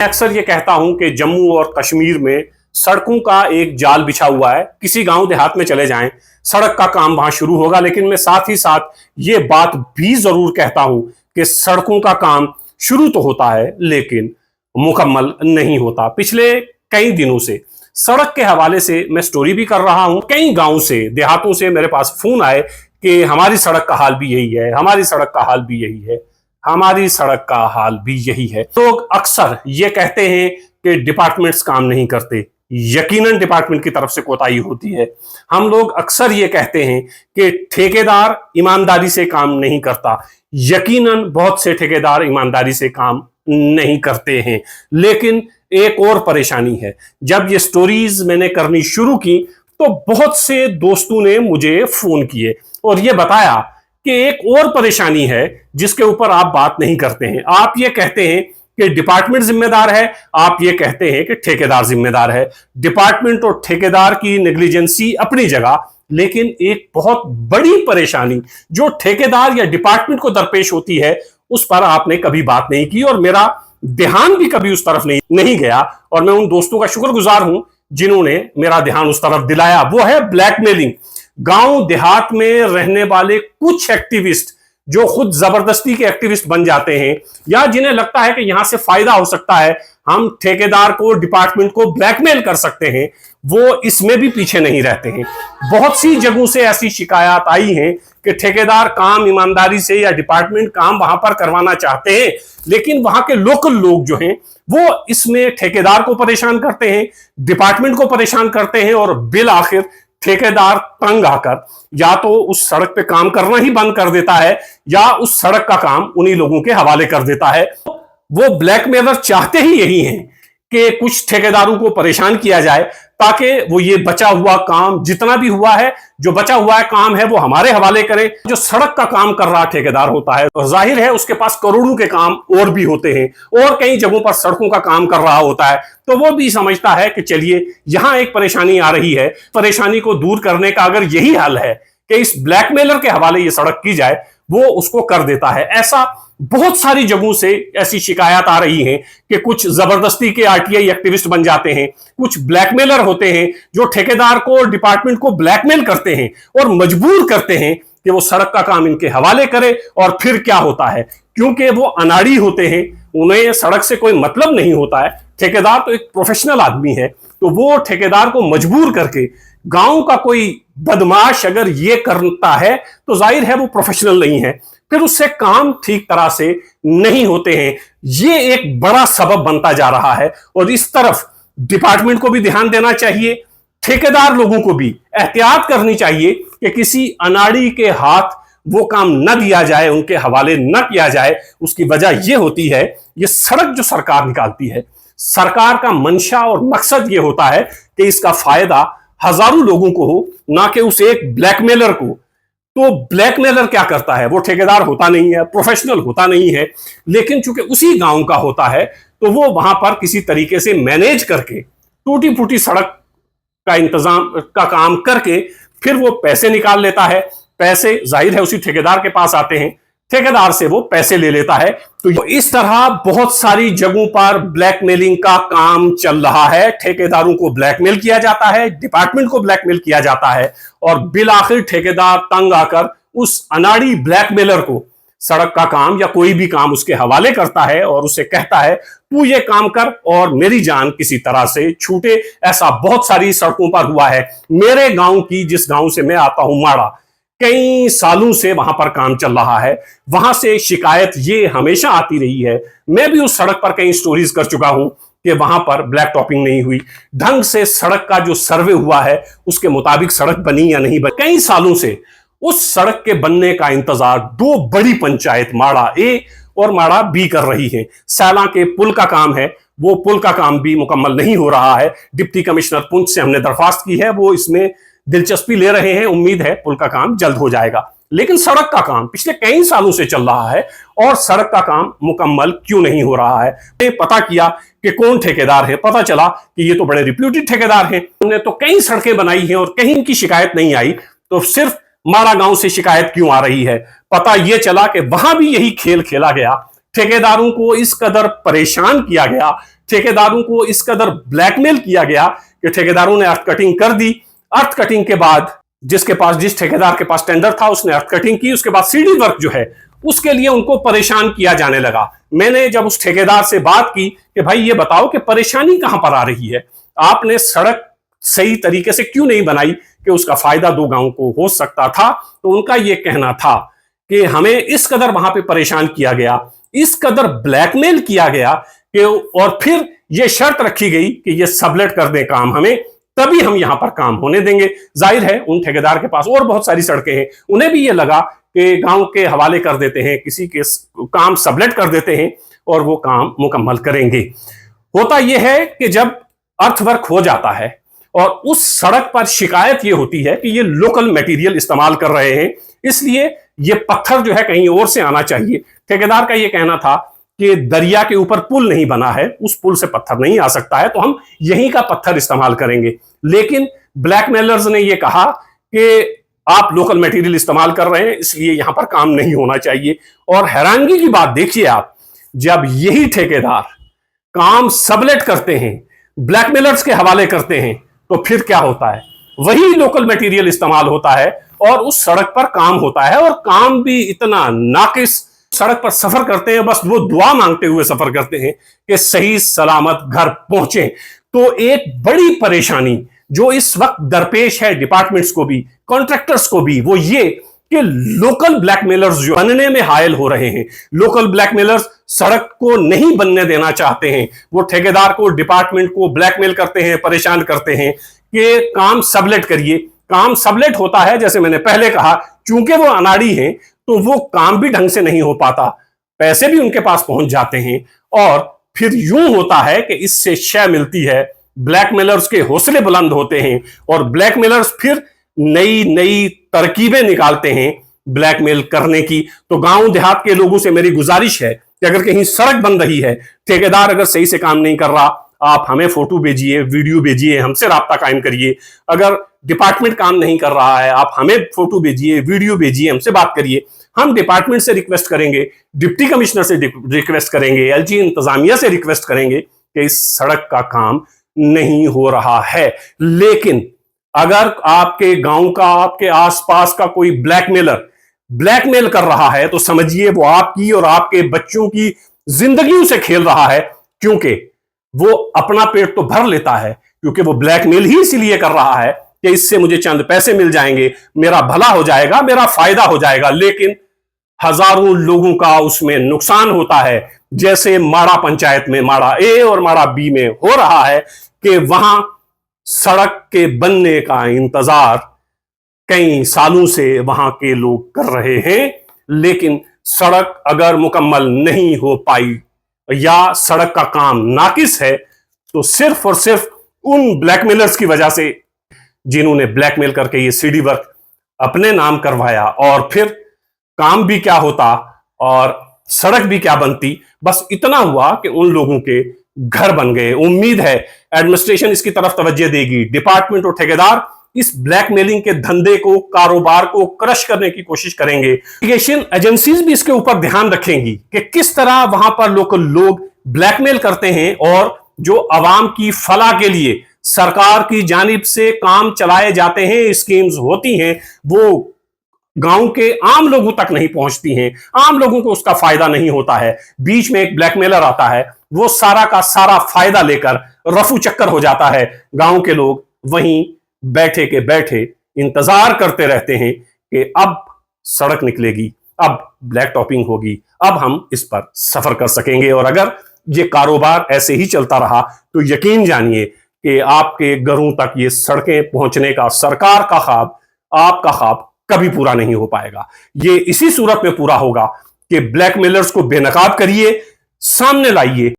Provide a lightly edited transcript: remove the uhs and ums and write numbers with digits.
अक्सर ये कहता हूं कि जम्मू और कश्मीर में सड़कों का एक जाल बिछा हुआ है। किसी गांव देहात में चले जाएं, सड़क का काम वहां शुरू होगा, लेकिन मैं साथ ही साथ ये बात भी जरूर कहता हूं कि सड़कों का काम शुरू तो होता है लेकिन मुकम्मल नहीं होता। पिछले कई दिनों से सड़क के हवाले से मैं स्टोरी भी कर रहा हूं। कई गांव से, देहातों से मेरे पास फोन आए कि हमारी सड़क का हाल भी यही है, हमारी सड़क का हाल भी यही है, हमारी सड़क का हाल भी यही है। लोग अक्सर ये कहते हैं कि डिपार्टमेंट्स काम नहीं करते। यकीनन डिपार्टमेंट की तरफ से कोताही होती है। हम लोग अक्सर ये कहते हैं कि ठेकेदार ईमानदारी से काम नहीं करता। यकीनन बहुत से ठेकेदार ईमानदारी से काम नहीं करते हैं, लेकिन एक और परेशानी है। जब ये स्टोरीज मैंने करनी शुरू की तो बहुत से दोस्तों ने मुझे फोन किए और ये बताया कि एक और परेशानी है जिसके ऊपर आप बात नहीं करते हैं। आप ये कहते हैं कि डिपार्टमेंट जिम्मेदार है, आप ये कहते हैं कि ठेकेदार जिम्मेदार है। डिपार्टमेंट और ठेकेदार की नेग्लिजेंसी अपनी जगह, लेकिन एक बहुत बड़ी परेशानी जो ठेकेदार या डिपार्टमेंट को दरपेश होती है उस पर आपने कभी बात नहीं की और मेरा ध्यान भी कभी उस तरफ नहीं गया। और मैं उन दोस्तों का शुक्रगुजार हूं जिन्होंने मेरा ध्यान उस तरफ दिलाया। वो है ब्लैकमेलिंग। गांव देहात में रहने वाले कुछ एक्टिविस्ट जो खुद जबरदस्ती के एक्टिविस्ट बन जाते हैं या जिन्हें लगता है कि यहां से फायदा हो सकता है, हम ठेकेदार को, डिपार्टमेंट को ब्लैकमेल कर सकते हैं, वो इसमें भी पीछे नहीं रहते हैं। बहुत सी जगहों से ऐसी शिकायत आई हैं कि ठेकेदार काम ईमानदारी से या डिपार्टमेंट काम वहां पर करवाना चाहते हैं, लेकिन वहां के लोकल लोग जो हैं वो इसमें ठेकेदार को परेशान करते हैं, डिपार्टमेंट को परेशान करते हैं और बिल आखिर ठेकेदार तंग आकर या तो उस सड़क पे काम करना ही बंद कर देता है या उस सड़क का काम उन्हीं लोगों के हवाले कर देता है। वो ब्लैकमेलर चाहते ही यही हैं कि कुछ ठेकेदारों को परेशान किया जाए ताकि वो ये बचा हुआ काम, जितना भी हुआ है, जो बचा हुआ है काम है, वो हमारे हवाले करे। जो सड़क का काम कर रहा ठेकेदार होता है और जाहिर है उसके पास करोड़ों के काम और भी होते हैं और कई जगहों पर सड़कों का काम कर रहा होता है, तो वो भी समझता है कि चलिए यहां एक परेशानी आ रही है, परेशानी को दूर करने का अगर यही हल है कि इस ब्लैकमेलर के हवाले ये सड़क की जाए, वो उसको कर देता है। ऐसा बहुत सारी जगहों से ऐसी शिकायत आ रही है कि कुछ जबरदस्ती के आरटीआई एक्टिविस्ट बन जाते हैं, कुछ ब्लैकमेलर होते हैं जो ठेकेदार को, डिपार्टमेंट को ब्लैकमेल करते हैं और मजबूर करते हैं कि वो सड़क का काम इनके हवाले करे। और फिर क्या होता है, क्योंकि वो अनाड़ी होते हैं, उन्हें सड़क से कोई मतलब नहीं होता है। ठेकेदार तो एक प्रोफेशनल आदमी है, तो वो ठेकेदार को मजबूर करके, गांव का कोई बदमाश अगर ये करता है तो जाहिर है वो प्रोफेशनल नहीं है, फिर उससे काम ठीक तरह से नहीं होते हैं। ये एक बड़ा सबब बनता जा रहा है और इस तरफ डिपार्टमेंट को भी ध्यान देना चाहिए, ठेकेदार लोगों को भी एहतियात करनी चाहिए कि किसी अनाड़ी के हाथ वो काम न दिया जाए, उनके हवाले न किया जाए। उसकी वजह यह होती है, ये सड़क जो सरकार निकालती है, सरकार का मंशा और मकसद ये होता है कि इसका फायदा हजारों लोगों को हो, ना कि उस एक ब्लैकमेलर को। तो ब्लैकमेलर क्या करता है, वो ठेकेदार होता नहीं है, प्रोफेशनल होता नहीं है, लेकिन चूंकि उसी गांव का होता है तो वो वहां पर किसी तरीके से मैनेज करके टूटी फूटी सड़क का इंतजाम का काम करके फिर वो पैसे निकाल लेता है। पैसे जाहिर है उसी ठेकेदार के पास आते हैं, ठेकेदार से वो पैसे ले लेता है। तो इस तरह बहुत सारी जगहों पर ब्लैकमेलिंग का काम चल रहा है। ठेकेदारों को ब्लैकमेल किया जाता है, डिपार्टमेंट को ब्लैकमेल किया जाता है और बिल आखिर ठेकेदार तंग आकर उस अनाड़ी ब्लैकमेलर को सड़क का काम या कोई भी काम उसके हवाले करता है और उसे कहता है तू ये काम कर और मेरी जान किसी तरह से छूटे। ऐसा बहुत सारी सड़कों पर हुआ है। मेरे गांव की, जिस गांव से मैं आता हूं, माड़ा, कई सालों से वहां पर काम चल रहा है। वहां से शिकायत ये हमेशा आती रही है। मैं भी उस सड़क पर कई स्टोरीज कर चुका हूं कि वहां पर ब्लैक टॉपिंग नहीं हुई, ढंग से सड़क का जो सर्वे हुआ है उसके मुताबिक सड़क बनी या नहीं बनी। कई सालों से उस सड़क के बनने का इंतजार दो बड़ी पंचायत, माड़ा ए और माड़ा बी, कर रही है। सैला के पुल का काम है, वो पुल का काम भी मुकम्मल नहीं हो रहा है। डिप्टी कमिश्नर पुंछ से हमने दरख्वास्त की है, वो इसमें दिलचस्पी ले रहे हैं। उम्मीद है पुल का काम जल्द हो जाएगा, लेकिन सड़क का काम पिछले कई सालों से चल रहा है और सड़क का काम मुकम्मल क्यों नहीं हो रहा है। पता किया कि कौन ठेकेदार है, पता चला कि ये तो बड़े रिप्यूटेड ठेकेदार हैं, उन्होंने तो कई सड़कें बनाई हैं और कहीं इनकी शिकायत नहीं आई, तो सिर्फ माड़ा गांव से शिकायत क्यों आ रही है। पता यह चला कि वहां भी यही खेल खेला गया ठेकेदारों को इस कदर परेशान किया गया, ठेकेदारों को इस कदर ब्लैकमेल किया गया कि ठेकेदारों ने अर्थ कटिंग कर दी। अर्थ कटिंग के बाद जिस ठेकेदार के पास टेंडर था उसने अर्थ कटिंग की, उसके बाद सीडी वर्क जो है उसके लिए उनको परेशान किया जाने लगा। मैंने जब उस ठेकेदार से बात की कि भाई ये बताओ कि परेशानी कहां पर आ रही है, आपने सड़क सही तरीके से क्यों नहीं बनाई कि उसका फायदा दो गांव को हो सकता था, तो उनका यह कहना था कि हमें इस कदर वहां पे परेशान किया गया, इस कदर ब्लैकमेल किया गया कि और फिर यह शर्त रखी गई कि यह सबलेट कर दे काम हमें, तभी हम यहां पर काम होने देंगे। जाहिर है उन ठेकेदार के पास और बहुत सारी सड़कें हैं, उन्हें भी यह लगा कि गांव के हवाले कर देते हैं, किसी के काम सबलेट कर देते हैं और वो काम मुकम्मल करेंगे। होता यह है कि जब अर्थवर्क हो जाता है और उस सड़क पर शिकायत यह होती है कि ये लोकल मटेरियल इस्तेमाल कर रहे हैं, इसलिए ये पत्थर जो है कहीं और से आना चाहिए। ठेकेदार का यह कहना था कि दरिया के ऊपर पुल नहीं बना है, उस पुल से पत्थर नहीं आ सकता है, तो हम यहीं का पत्थर इस्तेमाल करेंगे। लेकिन ब्लैकमेलर्स ने यह कहा कि आप लोकल मटेरियल इस्तेमाल कर रहे हैं, इसलिए यहां पर काम नहीं होना चाहिए। और हैरानगी की बात देखिए आप, जब यही ठेकेदार काम सबलेट करते हैं, ब्लैकमेलर्स के हवाले करते हैं, तो फिर क्या होता है, वही लोकल मटेरियल इस्तेमाल होता है और उस सड़क पर काम होता है, और काम भी इतना नाकिस। सड़क पर सफर करते हैं, बस वो दुआ मांगते हुए सफर करते हैं कि सही सलामत घर पहुंचे। तो एक बड़ी परेशानी जो इस वक्त दरपेश है डिपार्टमेंट्स को भी, कॉन्ट्रैक्टर्स को भी, वो ये कि लोकल ब्लैकमेलर्स जो बनने में हायल हो रहे हैं, लोकल ब्लैकमेलर्स सड़क को नहीं बनने देना चाहते हैं। वो ठेकेदार को, डिपार्टमेंट को ब्लैकमेल करते हैं, परेशान करते हैं कि काम सबलेट करिए। काम सबलेट होता है, जैसे मैंने पहले कहा, चूंकि वो अनाड़ी हैं तो वो काम भी ढंग से नहीं हो पाता, पैसे भी उनके पास पहुंच जाते हैं, और फिर यूं होता है कि इससे शय मिलती है, ब्लैकमेलर्स के हौसले बुलंद होते हैं और ब्लैकमेलर्स फिर नई नई तरकीबें निकालते हैं ब्लैकमेल करने की। तो गांव देहात के लोगों से मेरी गुजारिश है कि अगर कहीं सड़क बन रही है, ठेकेदार अगर सही से काम नहीं कर रहा, आप हमें फोटो भेजिए, वीडियो भेजिए, हमसे राब्ता कायम करिए। अगर डिपार्टमेंट काम नहीं कर रहा है, आप हमें फोटो भेजिए, वीडियो भेजिए, हमसे बात करिए। हम डिपार्टमेंट से रिक्वेस्ट करेंगे, डिप्टी कमिश्नर से रिक्वेस्ट करेंगे, एलजी इंतजामिया से रिक्वेस्ट करेंगे कि इस सड़क का काम नहीं हो रहा है। लेकिन अगर आपके गांव का, आपके आसपास का कोई ब्लैकमेल कर रहा है, तो समझिए वो आपकी और आपके बच्चों की जिंदगियों से खेल रहा है, क्योंकि वो अपना पेट तो भर लेता है, क्योंकि वो ब्लैकमेल ही इसलिए कर रहा है कि इससे मुझे चंद पैसे मिल जाएंगे, मेरा भला हो जाएगा, मेरा फायदा हो जाएगा। लेकिन हजारों लोगों का उसमें नुकसान होता है, जैसे माड़ा पंचायत में, माड़ा ए और माड़ा बी में हो रहा है कि वहां सड़क के बनने का इंतजार कई सालों से वहां के लोग कर रहे हैं, लेकिन सड़क अगर मुकम्मल नहीं हो पाई या सड़क का काम नाकिस है, तो सिर्फ और सिर्फ उन ब्लैकमेलर्स की वजह से, जिन्होंने ब्लैकमेल करके ये सीडी वर्क अपने नाम करवाया, और फिर काम भी क्या होता और सड़क भी क्या बनती। बस इतना हुआ कि उन लोगों के घर बन गए। उम्मीद है एडमिनिस्ट्रेशन इसकी तरफ तवज्जो देगी, डिपार्टमेंट और ठेकेदार इस ब्लैकमेलिंग के धंधे को, कारोबार को क्रश करने की कोशिश करेंगे। इरिगेशन एजेंसीज भी इसके ऊपर ध्यान रखेंगी कि किस तरह वहां पर लोकल लोग ब्लैकमेल करते हैं, और जो आवाम की फलाह के लिए सरकार की जानिब से काम चलाए जाते हैं, स्कीम्स होती हैं, वो गांव के आम लोगों तक नहीं पहुंचती हैं, आम लोगों को उसका फायदा नहीं होता है। बीच में एक ब्लैकमेलर आता है, वो सारा का सारा फायदा लेकर रफू चक्कर हो जाता है। गांव के लोग वहीं बैठे के बैठे इंतजार करते रहते हैं कि अब सड़क निकलेगी, अब ब्लैक टॉपिंग होगी, अब हम इस पर सफर कर सकेंगे। और अगर ये कारोबार ऐसे ही चलता रहा तो यकीन जानिए कि आपके घरों तक ये सड़कें पहुंचने का सरकार का ख्वाब, आपका ख्वाब कभी पूरा नहीं हो पाएगा। ये इसी सूरत में पूरा होगा कि ब्लैकमेलर्स को बेनकाब करिए, सामने लाइए।